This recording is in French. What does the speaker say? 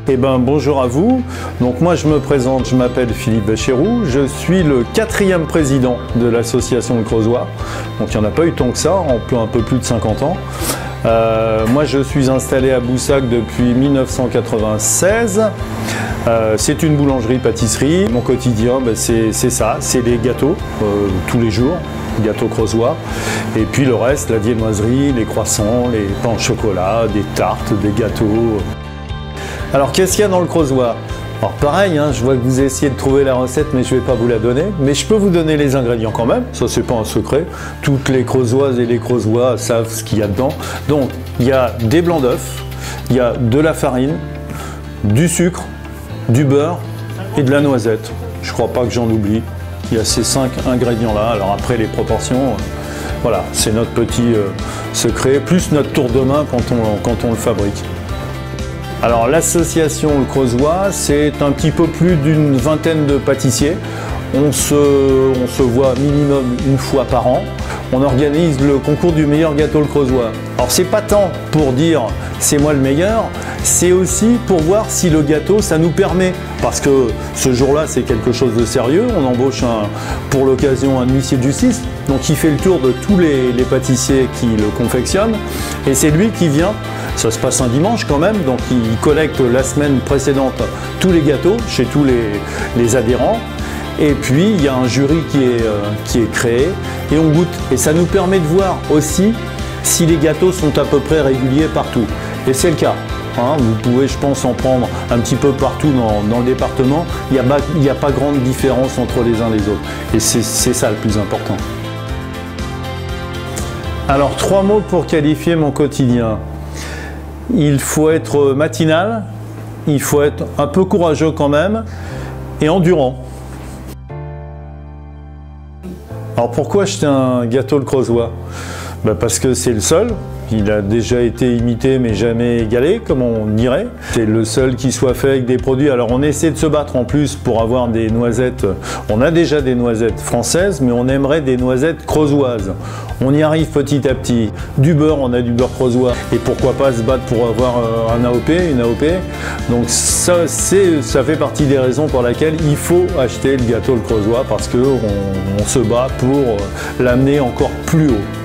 Eh ben, bonjour à vous. Donc moi je me présente, je m'appelle Philippe Vacheroux, je suis le 4e président de l'association Le Creusois. Donc il n'y en a pas eu tant que ça, un peu plus de 50 ans. Moi je suis installé à Boussac depuis 1996. C'est une boulangerie-pâtisserie. Mon quotidien, c'est ça, c'est les gâteaux tous les jours, gâteaux creusois. Et puis le reste, la viennoiserie, les croissants, les pains au chocolat, des tartes, des gâteaux. Alors qu'est-ce qu'il y a dans le creusois? Alors pareil, je vois que vous essayez de trouver la recette, mais je ne vais pas vous la donner. Mais je peux vous donner les ingrédients quand même, ça c'est pas un secret. Toutes les creusoises et les creusois savent ce qu'il y a dedans. Donc il y a des blancs d'œufs, il y a de la farine, du sucre, du beurre et de la noisette. Je crois pas que j'en oublie. Il y a ces 5 ingrédients-là. Alors après les proportions, voilà, c'est notre petit secret, plus notre tour de main quand on le fabrique. Alors l'association Le Creusois, c'est un petit peu plus d'une vingtaine de pâtissiers. On se voit minimum une fois par an. On organise le concours du meilleur gâteau Le Creusois. Alors c'est pas tant pour dire c'est moi le meilleur, c'est aussi pour voir si le gâteau ça nous permet, parce que ce jour-là c'est quelque chose de sérieux, on embauche pour l'occasion un huissier de justice, donc il fait le tour de tous les pâtissiers qui le confectionnent, et c'est lui qui vient, ça se passe un dimanche quand même, donc il collecte la semaine précédente tous les gâteaux chez tous les adhérents. Et puis il y a un jury qui est créé et on goûte. Et ça nous permet de voir aussi si les gâteaux sont à peu près réguliers partout. Et c'est le cas. Vous pouvez, je pense, en prendre un petit peu partout dans le département. Il n'y a pas grande différence entre les uns et les autres. Et c'est ça le plus important. Alors 3 mots pour qualifier mon quotidien. Il faut être matinal, il faut être un peu courageux quand même et endurant. Alors pourquoi acheter un gâteau Le Creusois? Parce que c'est le seul. Il a déjà été imité mais jamais égalé, comme on dirait. C'est le seul qui soit fait avec des produits. Alors on essaie de se battre en plus pour avoir des noisettes. On a déjà des noisettes françaises, mais on aimerait des noisettes creusoises. On y arrive petit à petit. Du beurre, on a du beurre creusois. Et pourquoi pas se battre pour avoir un AOP, une AOP. Donc ça fait partie des raisons pour lesquelles il faut acheter le gâteau Le Creusois, parce qu'on se bat pour l'amener encore plus haut.